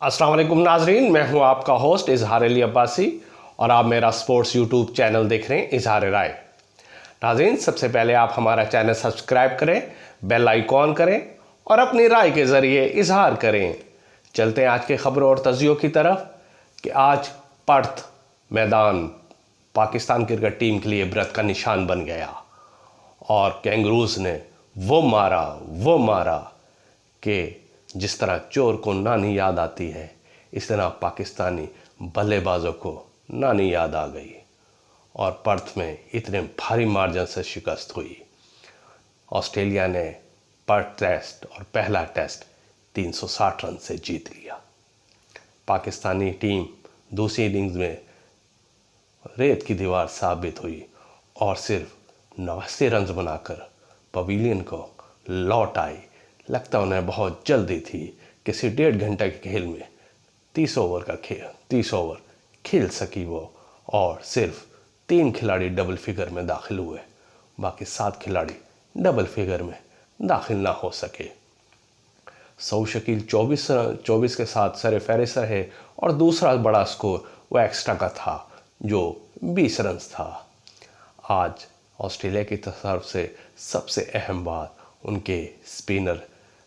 अस्सलाम वालेकुम नाजरीन, मैं हूं आपका होस्ट इजहार अली अब्बासी और आप मेरा स्पोर्ट्स यूट्यूब चैनल देख रहे हैं इजहार राय। नाजरीन, सबसे पहले आप हमारा चैनल सब्सक्राइब करें, बेल आइकॉन करें और अपनी राय के ज़रिए इजहार करें। चलते हैं आज के खबरों और तजियों की तरफ कि आज पर्थ मैदान पाकिस्तान क्रिकेट टीम के लिए इबरत का निशान बन गया और कैंगरूज ने वो मारा कि जिस तरह चोर को नानी याद आती है, इस तरह पाकिस्तानी बल्लेबाजों को नानी याद आ गई और पर्थ में इतने भारी मार्जिन से शिकस्त हुई। ऑस्ट्रेलिया ने पर्थ टेस्ट और पहला टेस्ट 360 रन से जीत लिया। पाकिस्तानी टीम दूसरी इनिंग्स में रेत की दीवार साबित हुई और सिर्फ 89 रन बनाकर पवेलियन को लौट आई। लगता उन्हें बहुत जल्दी थी कि सिर्फ 1.5 घंटे के खेल में 30 ओवर खेल सकी वो, और सिर्फ 3 खिलाड़ी डबल फिगर में दाखिल हुए, बाकी 7 खिलाड़ी डबल फिगर में दाखिल ना हो सके। सऊ शकील 24 के साथ सर फहरिस्त रहे और दूसरा बड़ा स्कोर वो एक्स्ट्रा का था जो 20 रन था। आज ऑस्ट्रेलिया की तरफ से सबसे अहम बात, उनके स्पिनर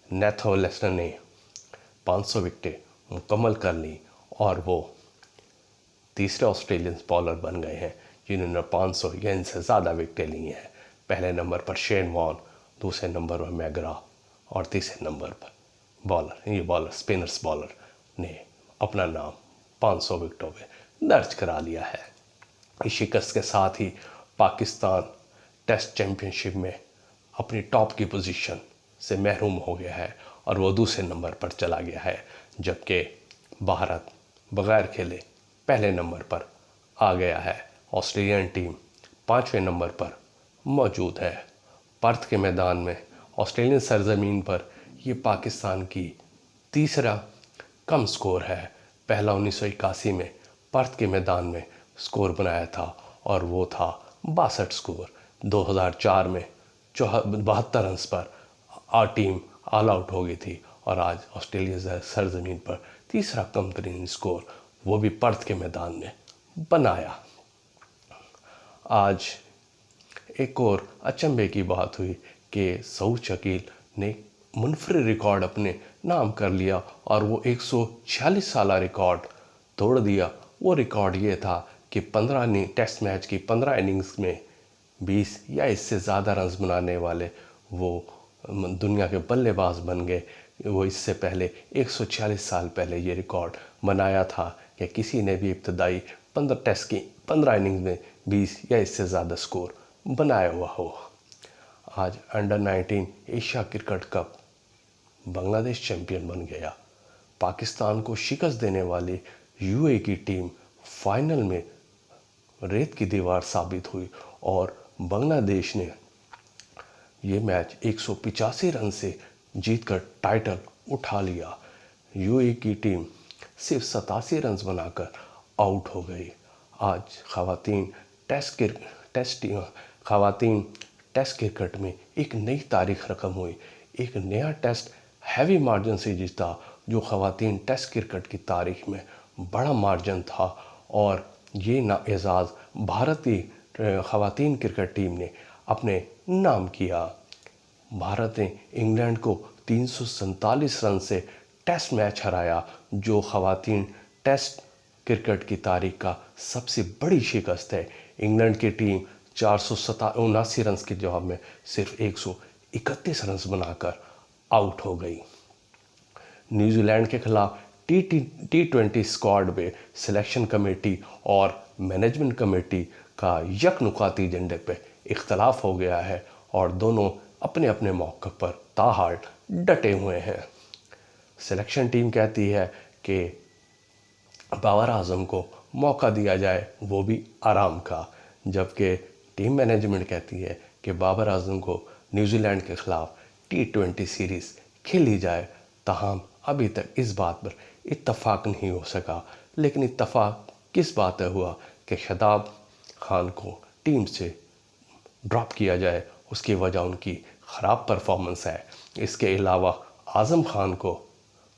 नेथो लेस्टर ने 500 विकेटें मुकम्मल कर ली और वो तीसरे ऑस्ट्रेलियन बॉलर बन गए हैं जिन्होंने 500 या इनसे ज़्यादा विकेटें ली हैं। पहले नंबर पर शेन वॉर्न, दूसरे नंबर पर मैग्रा और तीसरे नंबर पर स्पिनर्स बॉलर ने अपना नाम 500 विकेटों में दर्ज करा लिया है। इस शिकस्त के साथ ही पाकिस्तान टेस्ट चैंपियनशिप में अपनी टॉप की पोजीशन से महरूम हो गया है और वो दूसरे नंबर पर चला गया है, जबकि भारत बगैर खेले पहले नंबर पर आ गया है। ऑस्ट्रेलियन टीम 5वें नंबर पर मौजूद है। पर्थ के मैदान में ऑस्ट्रेलियन सरजमीन पर ये पाकिस्तान की तीसरा कम स्कोर है। पहला 1981 में पर्थ के मैदान में स्कोर बनाया था और वो था 62 स्कोर। 2004 में 72 रन पर टीम ऑल आउट हो गई थी और आज ऑस्ट्रेलिया सरजमीन पर तीसरा कम तरीन स्कोर वो भी पर्थ के मैदान में बनाया। आज एक और अचंभे की बात हुई कि सऊ शकील ने मुनफरिद रिकॉर्ड अपने नाम कर लिया और वो 146 साल रिकॉर्ड तोड़ दिया। वो रिकॉर्ड ये था कि 15 टेस्ट मैच की 15 इनिंग्स में 20 या इससे ज़्यादा रन बनाने वाले वो दुनिया के बल्लेबाज बन गए। वो इससे पहले 146 साल पहले ये रिकॉर्ड बनाया था कि किसी ने भी इब्तदाई 15 टेस्ट की 15 इनिंग्स में 20 या इससे ज़्यादा स्कोर बनाया हुआ हो। आज under 19 Asia cricket cup Bangladesh champion बन गया। पाकिस्तान को शिकस्त देने वाली यूएई की टीम फाइनल में रेत की दीवार साबित हुई और बांग्लादेश ने ये मैच 185 रन से जीतकर टाइटल उठा लिया। यूएई की टीम सिर्फ 87 रन बनाकर आउट हो गई। आज खवातीन टेस्ट क्रिकेट में एक नई तारीख रकम हुई। एक नया टेस्ट हैवी मार्जिन से जीता, जो खवातीन टेस्ट क्रिकेट की तारीख में बड़ा मार्जिन था और ये एजाज़ भारतीय खवातीन क्रिकेट टीम ने अपने नाम किया। भारत ने इंग्लैंड को 347 रन से टेस्ट मैच हराया, जो खवातीन टेस्ट क्रिकेट की तारीख का सबसे बड़ी शिकस्त है। इंग्लैंड की टीम 479 रन के जवाब में सिर्फ 131 रन बनाकर आउट हो गई। न्यूजीलैंड के खिलाफ टी20 स्क्वाड में सिलेक्शन कमेटी और मैनेजमेंट कमेटी का यकनुकाती एजेंडे पे इख्तलाफ हो गया है और दोनों अपने अपने मौके पर ताहाल डटे हुए हैं। सिलेक्शन टीम कहती है कि बाबर आजम को मौका दिया जाए, वो भी आराम का, जबकि टीम मैनेजमेंट कहती है कि बाबर आजम को न्यूजीलैंड के खिलाफ टी20 सीरीज़ खेली जाए। ताहम अभी तक इस बात पर इत्तफाक नहीं हो सका, लेकिन इत्तफाक किस बात पर हुआ कि शादाब खान को टीम से ड्रॉप किया जाए। उसकी वजह उनकी ख़राब परफॉर्मेंस है। इसके अलावा आज़म खान को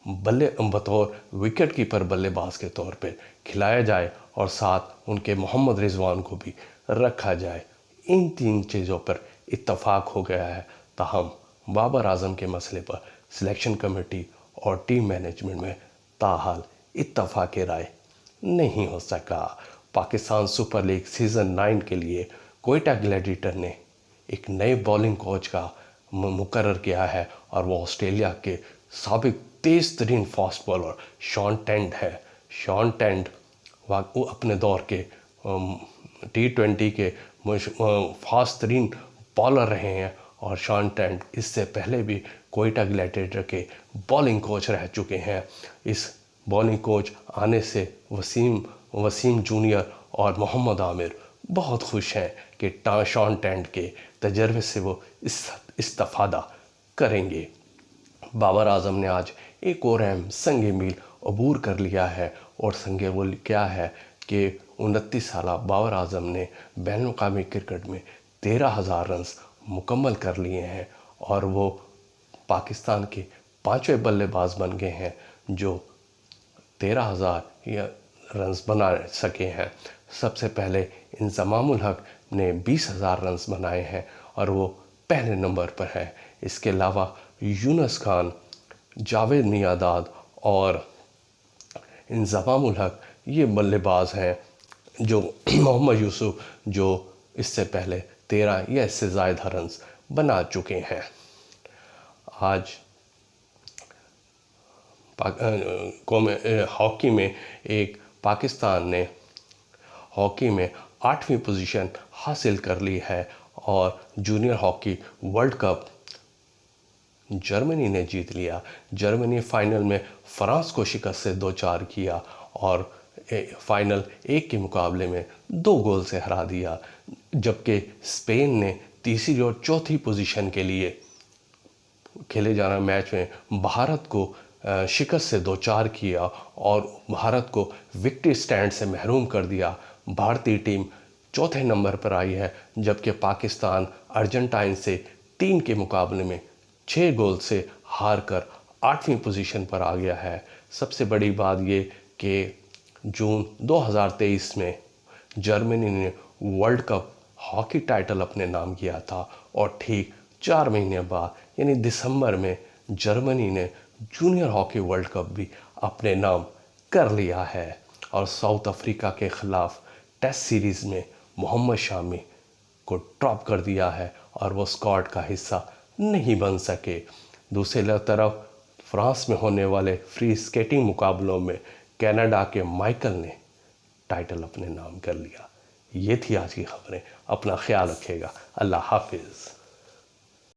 बतौर विकेट कीपर बल्लेबाज के तौर पे खिलाया जाए और साथ उनके मोहम्मद रिजवान को भी रखा जाए। इन 3 चीज़ों पर इत्तफाक हो गया है। ताहम बाबर आजम के मसले पर सिलेक्शन कमेटी और टीम मैनेजमेंट में ताहाल इत्तफाक राय नहीं हो सका। पाकिस्तान सुपर लीग सीज़न 9 के लिए कोयटा ग्लैडिएटर ने एक नए बॉलिंग कोच का मुकर्रर किया है और वो ऑस्ट्रेलिया के साबिक तेज़ तरीन फास्ट बॉलर शॉन टेंट है। शॉन टेंट वो अपने दौर के T20 के फास्ट तरीन बॉलर रहे हैं और शॉन टेंट इससे पहले भी कोयटा ग्लैडिएटर के बॉलिंग कोच रह चुके हैं। इस बॉलिंग कोच आने से वसीम जूनियर और मोहम्मद आमिर बहुत खुश हैं कि शॉन टेंट के तजर्बे से वो इस्तेफादा करेंगे। बाबर आजम ने आज एक और अहम संग मील अबूर कर लिया है और संग वो क्या है कि 29 साल बाबर आजम ने बैन-उल-अक़वामी क्रिकेट में 13,000 रन मुकम्मल कर लिए हैं और वो पाकिस्तान के 5वें बल्लेबाज बन गए हैं जो 13,000 रन बना सके हैं। सबसे पहले इंज़मामुल हक ने 20,000 रन बनाए हैं और वो पहले नंबर पर है। इसके अलावा यूनुस खान, जावेद मियांदाद और इंज़मामुल हक ये बल्लेबाज हैं जो मोहम्मद यूसुफ जो इससे पहले 13 या इससे ज़्यादा रन बना चुके हैं। आज हॉकी में पाकिस्तान ने हॉकी में 8वीं पोजीशन हासिल कर ली है और junior hockey world cup Germany ने जीत लिया। जर्मनी फाइनल में फ्रांस को शिकस्त से 2-4 किया और फाइनल 1 के मुकाबले में 2 गोल से हरा दिया, जबकि स्पेन ने तीसरी और चौथी पोजीशन के लिए खेले जाने मैच में भारत को शिकस्त से 2-4 किया और भारत को विक्ट्री स्टैंड से महरूम कर दिया। भारतीय टीम चौथे नंबर पर आई है, जबकि पाकिस्तान अर्जेंटाइन से 3 के मुकाबले में 6 गोल से हार कर 8वीं पोजीशन पर आ गया है। सबसे बड़ी बात ये कि जून 2023 में जर्मनी ने वर्ल्ड कप हॉकी टाइटल अपने नाम किया था और ठीक 4 महीने बाद यानी दिसंबर में जर्मनी ने जूनियर हॉकी वर्ल्ड कप भी अपने नाम कर लिया है और साउथ अफ्रीका के ख़िलाफ़ टेस्ट सीरीज़ में मोहम्मद शामी को ड्रॉप कर दिया है और वो स्क्वाड का हिस्सा नहीं बन सके। दूसरी तरफ फ्रांस में होने वाले फ्री स्केटिंग मुकाबलों में कनाडा के माइकल ने टाइटल अपने नाम कर लिया। ये थी आज की खबरें। अपना ख्याल रखिएगा। अल्लाह हाफिज़।